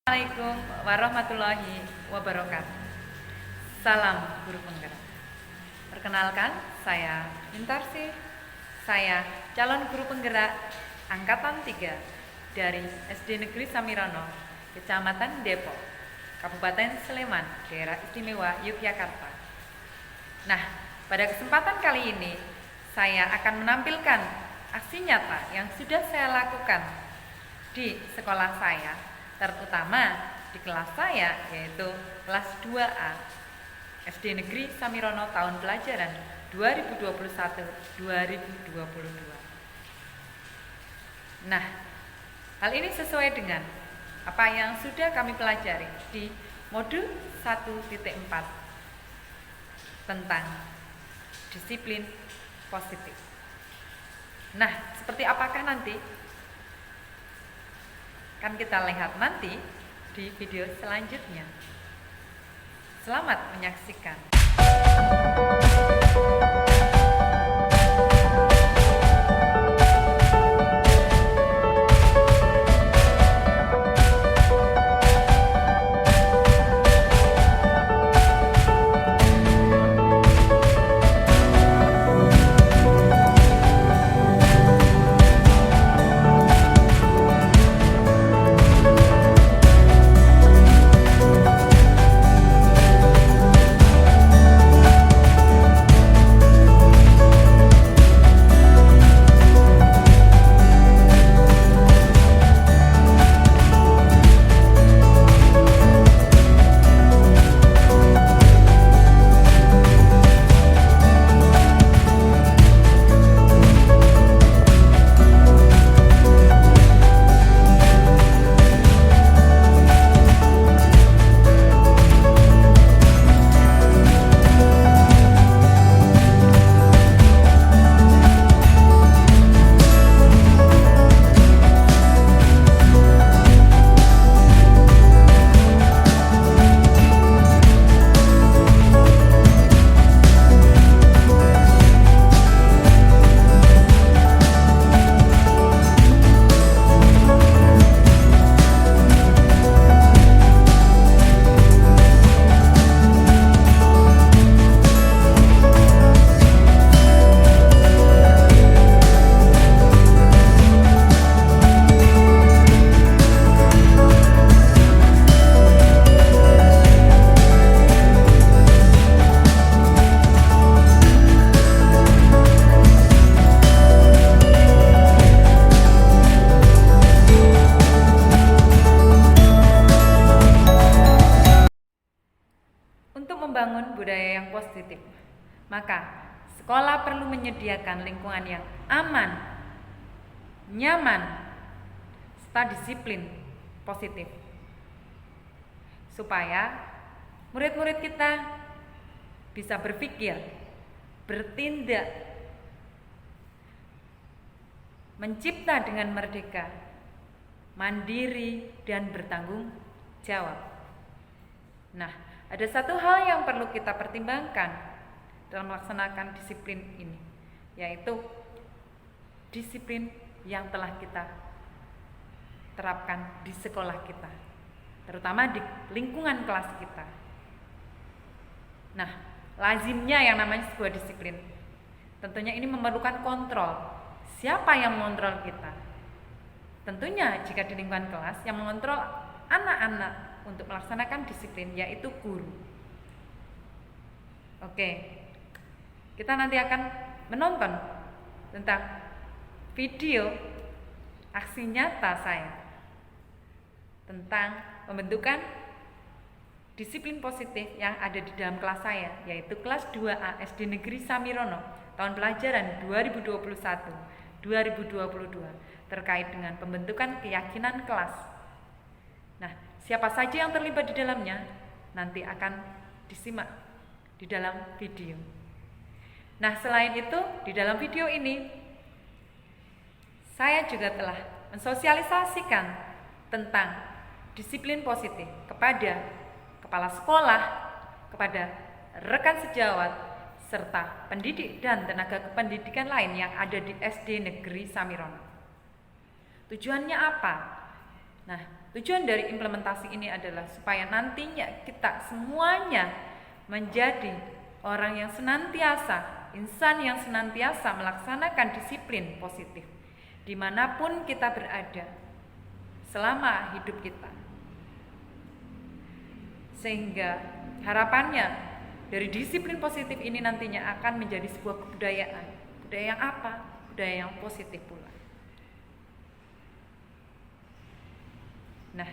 Assalamualaikum warahmatullahi wabarakatuh. Salam guru penggerak. Perkenalkan, saya Intarsi. Saya calon guru penggerak angkatan 3 dari SD Negeri Samirono, Kecamatan Depok, Kabupaten Sleman, Daerah Istimewa Yogyakarta. Nah, pada kesempatan kali ini saya akan menampilkan aksi nyata yang sudah saya lakukan di sekolah saya, terutama di kelas saya, yaitu kelas 2A SD Negeri Samirono tahun pelajaran 2021-2022. Nah, hal ini sesuai dengan apa yang sudah kami pelajari di modul 1.4 tentang disiplin positif. Nah, seperti apakah nanti? Kan kita lihat nanti di video selanjutnya. Selamat menyaksikan. Untuk membangun budaya yang positif, maka sekolah perlu menyediakan lingkungan yang aman, nyaman, serta disiplin positif, supaya murid-murid kita bisa berpikir, bertindak, mencipta dengan merdeka, mandiri, dan bertanggung jawab. Nah, ada satu hal yang perlu kita pertimbangkan dalam melaksanakan disiplin ini, yaitu disiplin yang telah kita terapkan di sekolah kita, terutama di lingkungan kelas kita. Nah, lazimnya yang namanya sebuah disiplin, tentunya ini memerlukan kontrol. Siapa yang mengontrol kita? Tentunya jika di lingkungan kelas, yang mengontrol anak-anak untuk melaksanakan disiplin yaitu guru. Oke, kita nanti akan menonton tentang video aksi nyata saya tentang pembentukan disiplin positif yang ada di dalam kelas saya, yaitu kelas 2A SD Negeri Samirono tahun pelajaran 2021-2022 terkait dengan pembentukan keyakinan kelas. Nah, siapa saja yang terlibat di dalamnya nanti akan disimak di dalam video. Nah, selain itu, di dalam video ini saya juga telah mensosialisasikan tentang disiplin positif kepada kepala sekolah, kepada rekan sejawat, serta pendidik dan tenaga kependidikan lain yang ada di SD Negeri Samirono. Tujuannya apa? Nah, tujuan dari implementasi ini adalah supaya nantinya kita semuanya menjadi orang yang senantiasa, insan yang senantiasa melaksanakan disiplin positif dimanapun kita berada selama hidup kita. Sehingga harapannya dari disiplin positif ini nantinya akan menjadi sebuah kebudayaan. Budaya yang apa? Budaya yang positif pula. Nah,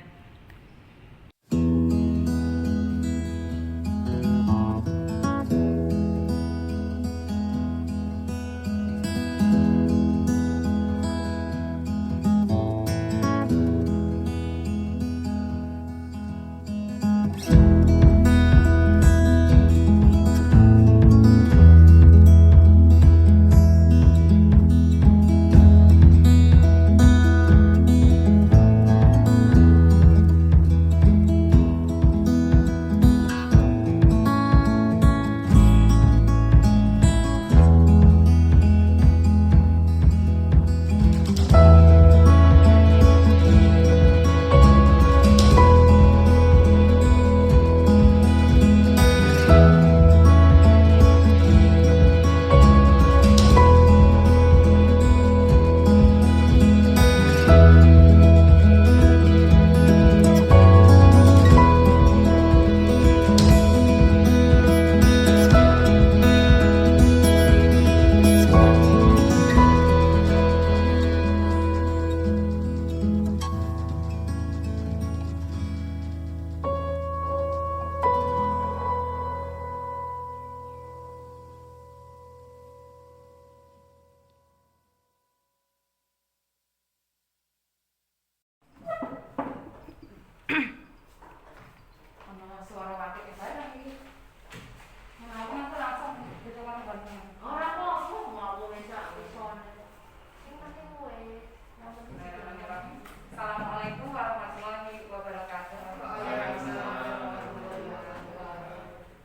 Assalamualaikum warahmatullahi wabarakatuh.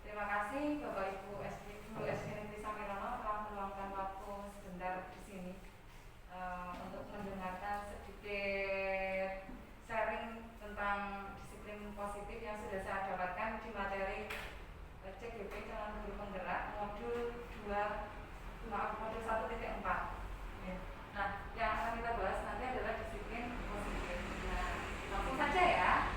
Terima kasih Bapak Ibu Guru SD Negeri Samirono telah meluangkan waktu sebentar di sini untuk mendengarkan sedikit sharing tentang disiplin positif yang sudah saya dapatkan di materi CGP calon guru penggerak modul 1.4. Nah, yang akan kita bahas nanti adalah disiplin positif. Nah, langsung saja ya.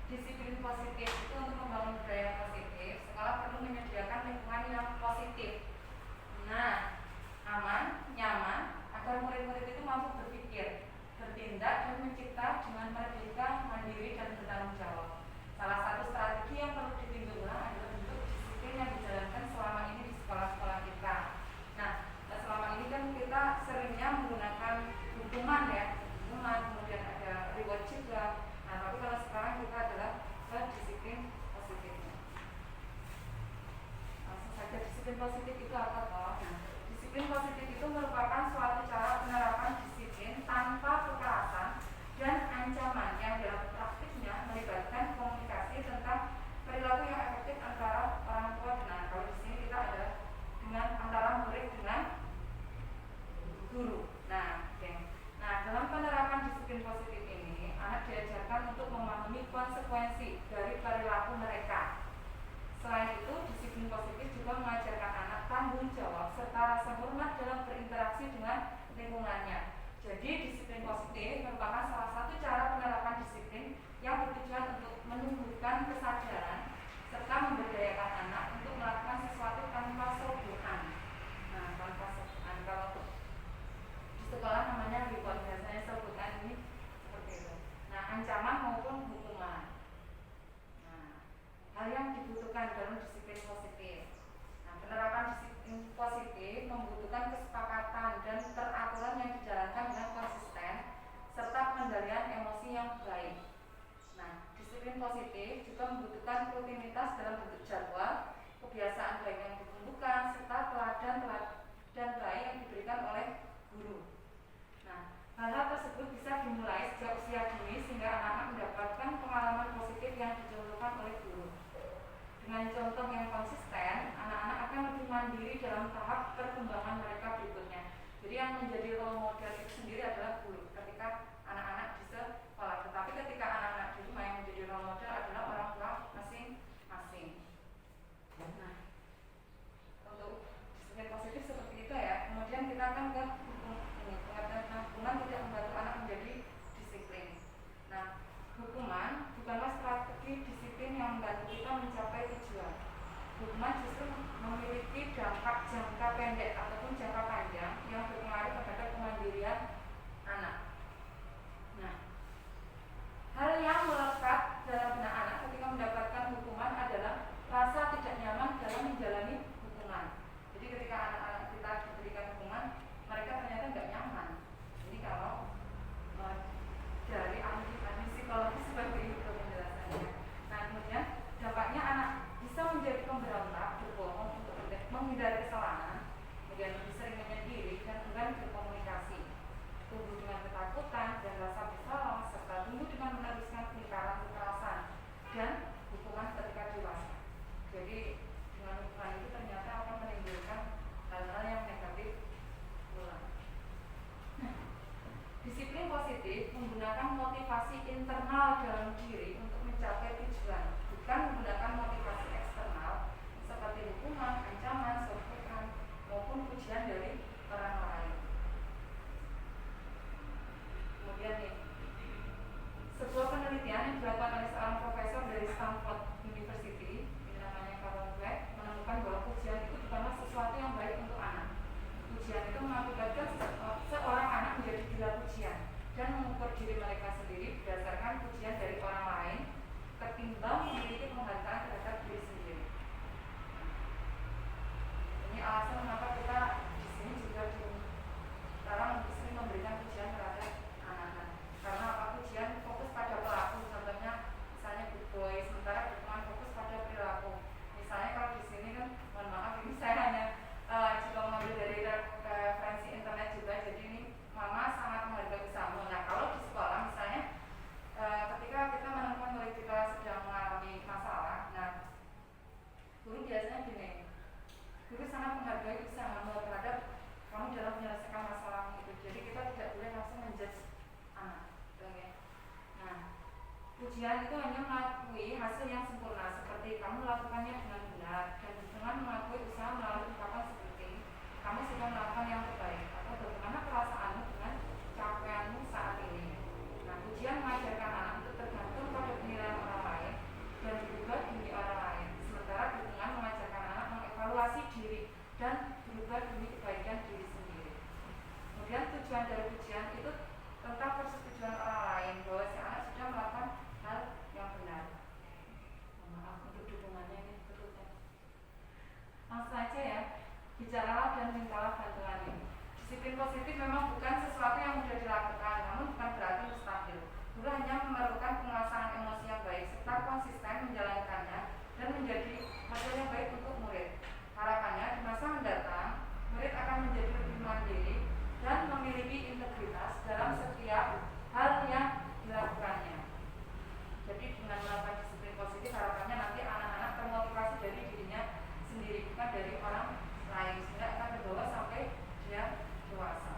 Disiplin positif itu untuk membangun budaya positif, sekolah perlu menyediakan lingkungan yang positif. Nah, aman, nyaman, agar murid-murid itu mampu berpikir, bertindak, dan mencipta dengan merdeka, mandiri, dan bertanggung jawab. Salah satu strategi yang perlu ditinjau ulang adalah bentuk disiplin yang dijalankan selama ini di sekolah-sekolah kita. Nah, selama ini kan kita seringnya menggunakan hukuman ya, hukuman, kemudian ada reward juga. Nah, tapi kalau sekarang kita adalah disiplin positif. Langsung saja, disiplin positif itu apa toh? Nah, disiplin positif itu merupakan suatu cara penerapan disiplin tanpa kekerasan dan ancaman yang dalam praktiknya melibatkan komunikasi tentang perilaku yang efektif antara orang tua dan anak. Kalau di sini kita ada dengan antara murid dengan guru. Nah, dalam penerapan disiplin positif ini, anak diajarkan untuk memahami konsekuensi dari perilaku mereka. Selain itu, disiplin positif juga mengajarkan anak tanggung jawab serta rasa hormat dalam berinteraksi dengan lingkungannya. Jadi, disiplin positif merupakan salah satu cara penerapan disiplin yang bertujuan untuk menumbuhkan kesadaran serta memberdayakan anak untuk melakukan sesuatu tanpa sogokan. Nah, tanpa sogokan. Kalau di sekolah namanya reward, biasanya sogokan ini seperti itu. Nah, ancaman maupun hukuman. Nah, hal yang dibutuhkan dalam disiplin positif. Nah, penerapan disiplin positif membutuhkan kesepakatan dan teraturan yang dijalankan dengan konsisten serta pengendalian emosi yang baik. Nah, disiplin positif juga membutuhkan rutinitas dalam bentuk jadwal, kebiasaan baik yang ditumbuhkan serta teladan dan baik yang diberikan oleh guru. Nah, hal-hal tersebut bisa dimulai sejak usia dini sehingga anak-anak mendapatkan pengalaman positif yang dicontohkan oleh guru. Dengan contoh yang konsisten, anak-anak akan lebih mandiri dalam tahap perkembangan mereka berikutnya. Jadi yang menjadi role model itu kenal dalam diri untuk mencapai tujuan, bukan menggunakan motivasi eksternal seperti hukuman, ancaman, sokongan, maupun pujian dari orang lain. Kemudian nih, sebuah penelitian yang dilakukan oleh seorang profesor dari Stanford University, ini namanya Carol Dweck, menemukan bahwa pujian itu bukanlah sesuatu yang baik untuk anak. Pujian itu mengakibatkan seorang anak menjadi gila pujian dan mengukur diri mereka sendiri berdasarkan pujian dari orang lain ketimbang memiliki penghargaan terhadap diri sendiri. Ini alasan mengapa kita di sini juga sekarang sering memberikan pujian terhadap anak-anak. Karena apa? Pujian fokus pada pelaku, contohnya misalnya good boy, sementara dukungan fokus pada perilaku. Misalnya kalau di sini kan, mohon maaf ini saya hanya juga mengambil dari referensi internet juga, jadi ini mama sangat menghargai usahamu. Nah kalau di sekolah misalnya ketika kita menemukan murid kita sedang mengalami masalah, nah guru biasanya gini, guru sangat menghargai usahamu terhadap kamu dalam menyelesaikan masalah itu. Jadi kita tidak boleh langsung menjudge anak, okay? Nah, pujian itu hanya mengakui hasil yang sempurna, seperti kamu melakukannya dengan benar dan dengan mengakui usaha melalui ungkapan seperti kamu sudah melakukan yang terbaik, atau bagaimana perasaanmu dengan capaianmu saat ini. Nah, pujian mengajarkan anak untuk tergantung pada penilaian orang lain dan berubah demi orang lain, sementara dukungan mengajarkan anak mengevaluasi diri dan berubah demi kebaikan diri sendiri. Kemudian tujuan dari pujian itu tentang persetujuan orang lain bahwa si anak sudah melakukan hal yang benar. Maaf untuk dukungannya ini betul ya. Langsung saja ya, bicaralah dan mintalah bantuannya. Disiplin positif memang bukan sesuatu yang mudah dilakukan, namun bukan berarti mustahil. Guru hanya memerlukan penguasaan emosi yang baik serta konsisten menjalankannya dan menjadi model yang baik untuk murid. Harapannya di masa mendatang, murid akan menjadi lebih mandiri dan memiliki integritas dalam setiap hal yang dilakukannya. Jadi dengan melakukan disiplin positif, harapannya nanti anak-anak termotivasi dari dirinya sendiri, bukan dari orang lain, sehingga akan terbawa sampai dia dewasa.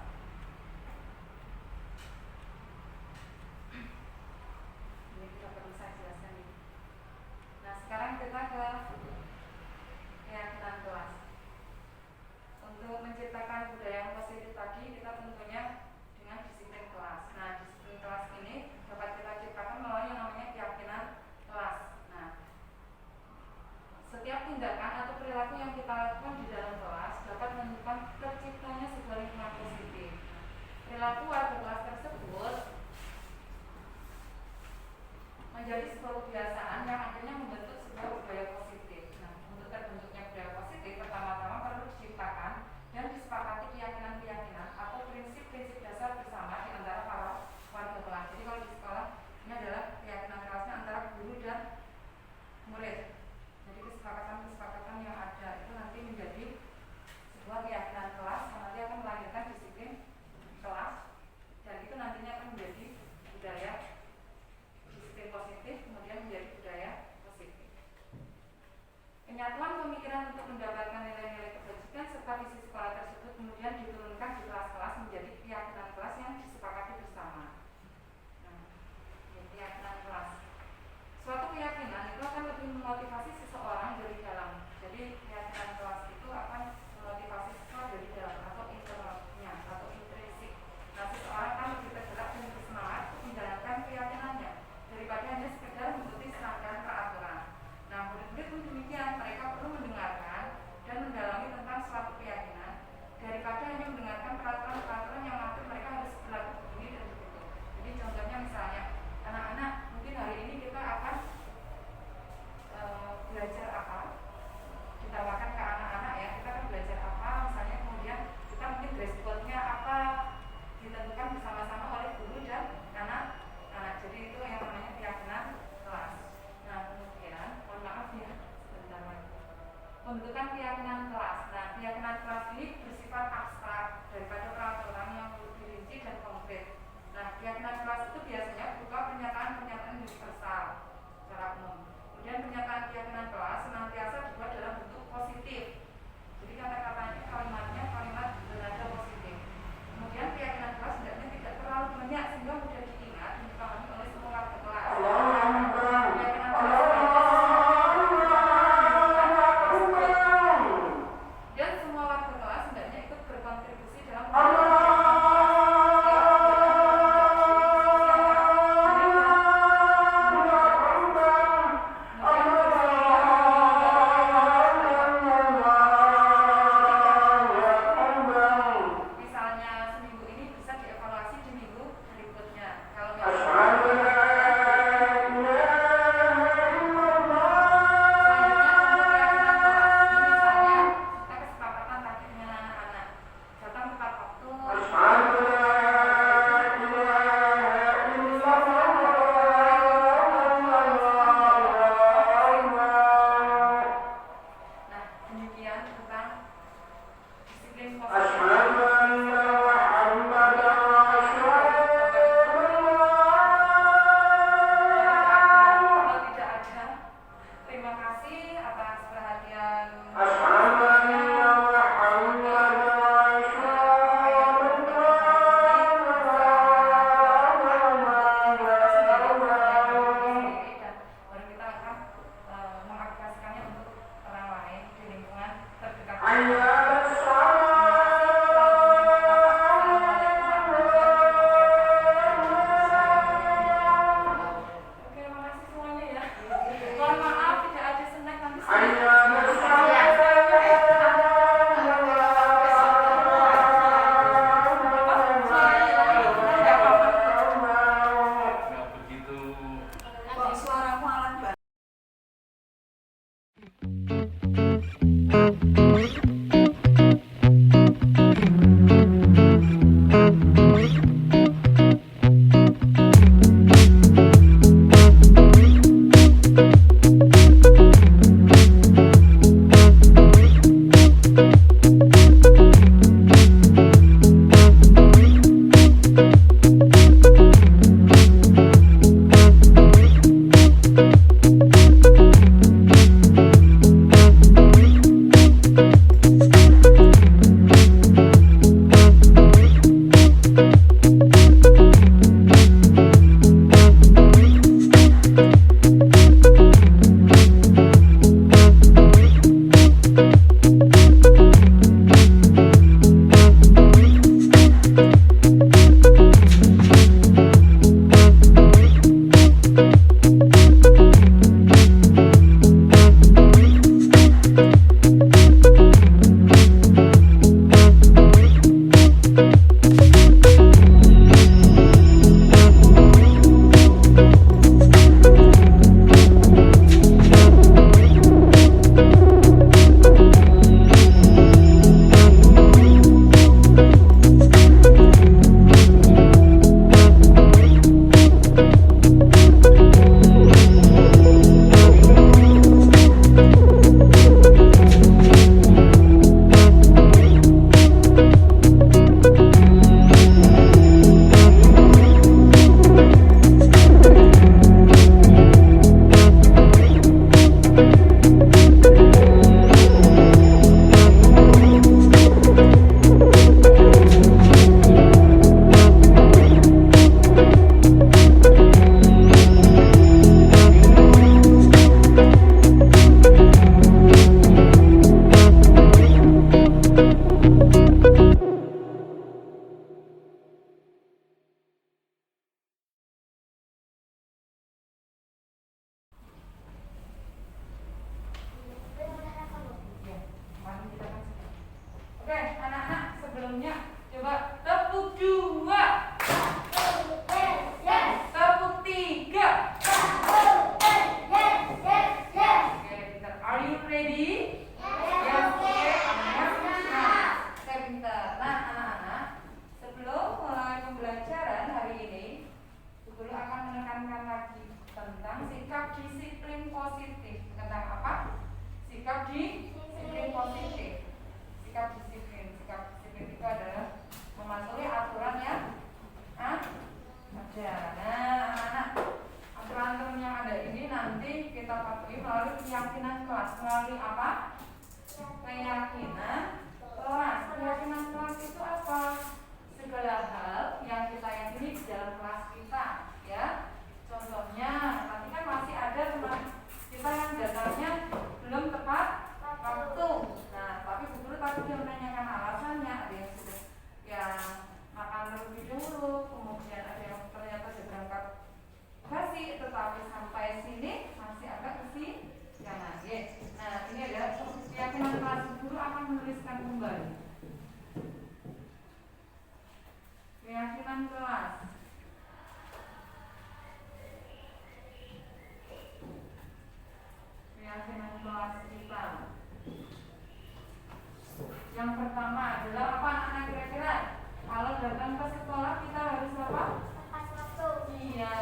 datang ke sekolah kita harus apa? Tepat waktu. Iya,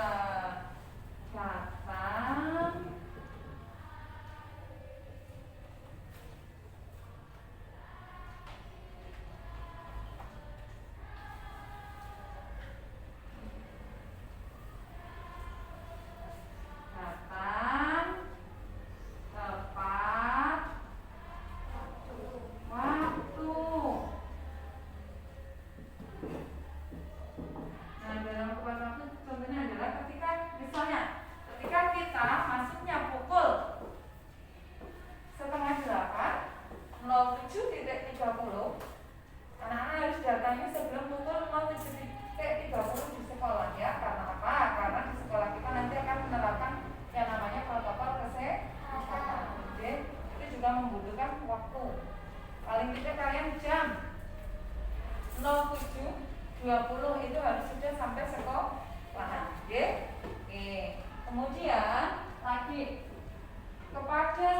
datang tepat waktu. Nah, dalam tepat waktu contohnya adalah ketika misalnya ketika kita masuknya pukul setengah 8:07.30, anak-anak harus datangnya sebelum pukul 07.30 di sekolah ya. Karena apa? Karena di sekolah kita nanti akan menerapkan yang namanya protokol kesehatan. Oke, itu juga membutuhkan waktu. Paling tidak kalian jam 07.20 itu harus sudah sampai sekolah. Oke. Kemudian lagi kepada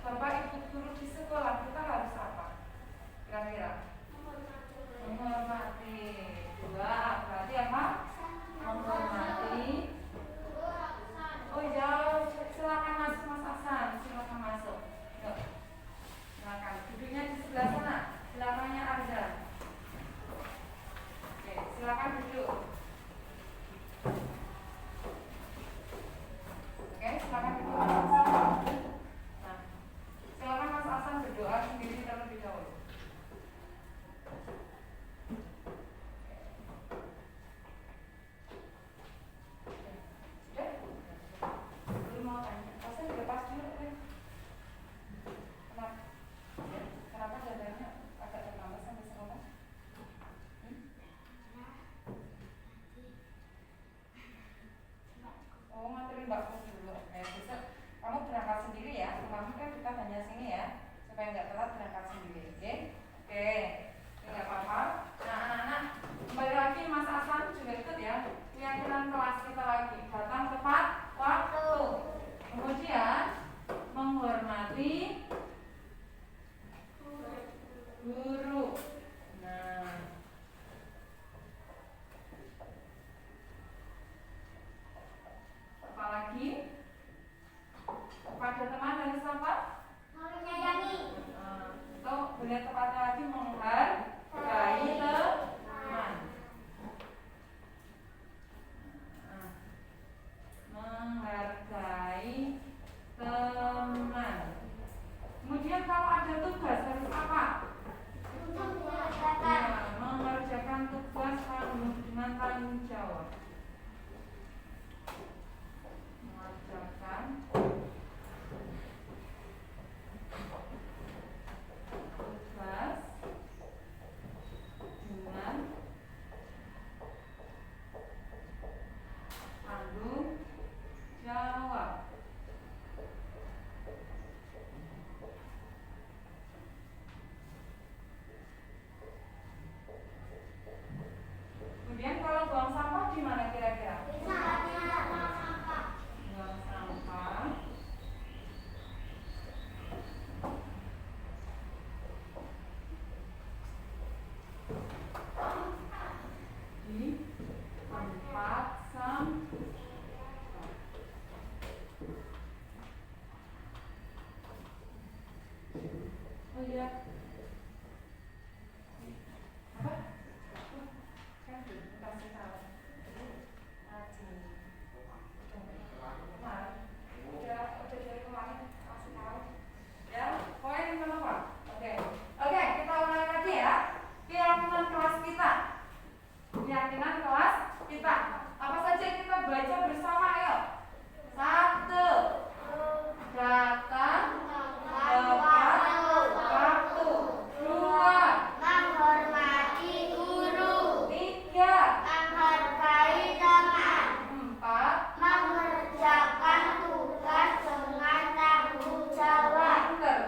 Bapak Ibu guru di sekolah kita harus apa? Kira-kira menghormati. Dua, berarti apa? Menghormati. Oh ya, silakan masuk Mas Hasan, silakan masuk. Yuk, silakan. Duduknya di sebelah sana, belakangnya Arza. Oke, silakan duduk. Oke, silakan duduk. Nah, silakan Mas Hasan berdoa sendiri terlebih dahulu. Kenapa dadanya agak terlambat sampai sekarang? Oh, nganterin Mbak Pus dulu. Besok kamu berangkat sendiri ya. Kemarin kan kita hanya sini ya, supaya nggak telat berangkat sendiri. Oke? Oke. Ini nggak apa-apa. Nah, anak-anak, kembali lagi Mas Hasan juga ikut ya. Keyakinan kelas kita lagi. Datang tepat waktu. Kemudian menghormati guru. Nah, apalagi kepada teman dan siapa? Menyayangi. Atau benar tepatnya lagi menghargai teman. Menghargai teman. Kemudian kalau ada tugas harus apa? Untuk mengerjakan. Ya, mengerjakan tugas dengan tanggung jawab. Mengerjakan tugas dengan tanggung jawab. Kemudian kalau buang sampah di mana kira-kira? Buang sampah di tempat sampah. Oh iya. Apa? Kan kasih tahu. Nah, udah dari kemarin kasih tahu. Ya, poin yang kedua. Oke, kita ulangi lagi ya. Keyakinan kelas kita. Keyakinan kelas kita. Apa saja kita baca bersama yuk. 1. Datang tepat waktu. 2. Menghormati guru. 3. Menghargai teman. 4. Mengerjakan tugas dengan tanggung jawab. 5.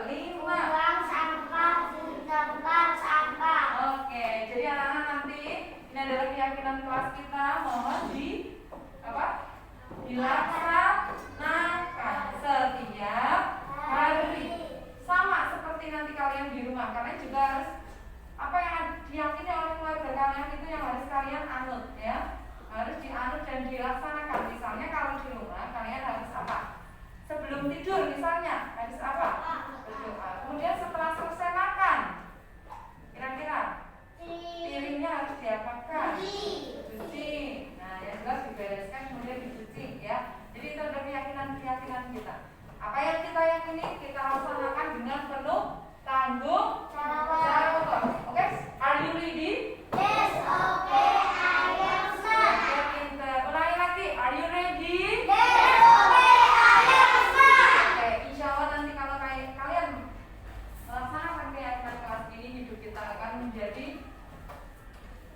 Buang sampah di tempat sampah. Oke, jadi anak-anak nanti ini adalah keyakinan kelas kita, mohon dilaksanakan setiap hari. Sama seperti nanti kalian di rumah, kalian juga harus apa yang diyakini oleh keluarga kalian itu yang harus kalian anut ya, harus dianut dan dilaksanakan. Misalnya kalau di rumah kalian harus apa? Sebelum tidur misalnya harus apa? Berdoa. Kemudian setelah selesai makan, kira-kira piringnya harus diapakan? Dicuci. Nah, yang jelas dibereskan kemudian dicuci ya. Jadi itu adalah keyakinan kita. Apa yang kita yakini kita laksanakan dengan penuh tanggung jawab. Oke, are you ready? Yes, okay, I am sir. Oke, pinter. Ulangi lagi. Are you ready? Yes, okay, I am sir. Oke, insya Allah nanti kalau kalian melaksanakan keyakinan kelas ini, hidup kita akan menjadi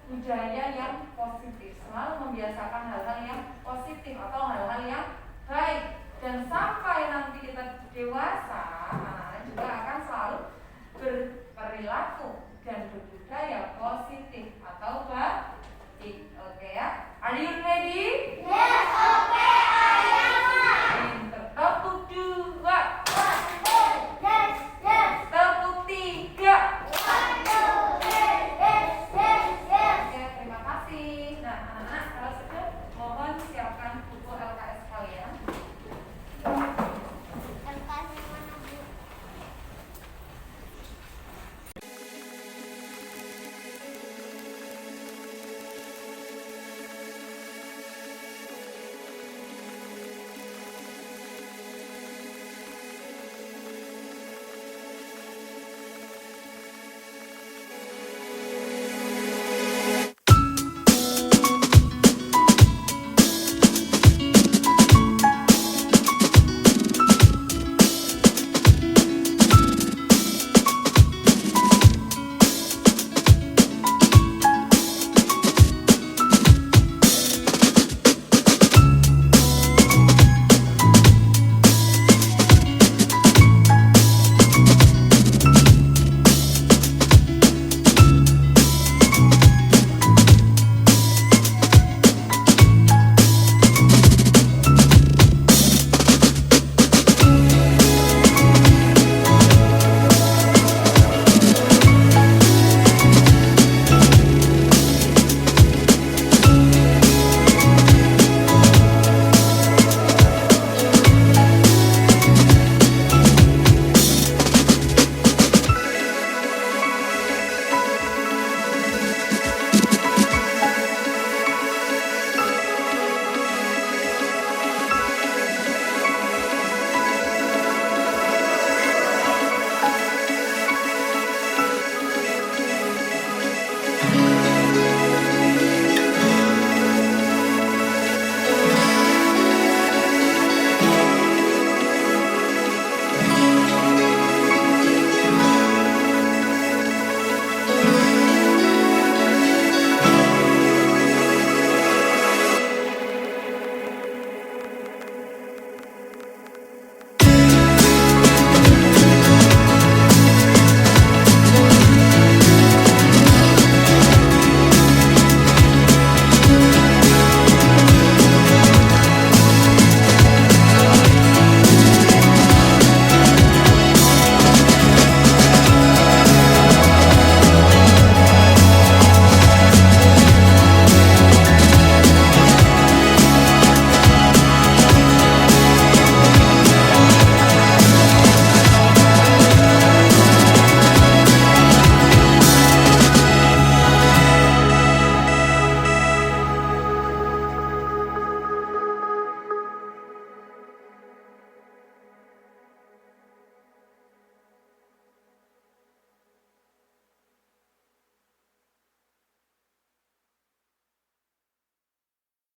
budaya yang positif, selalu membiasakan hal-hal yang positif atau hal-hal yang baik, dan sampai nanti kita dewasa, anak-anak juga akan selalu berperilaku dan berbudaya positif.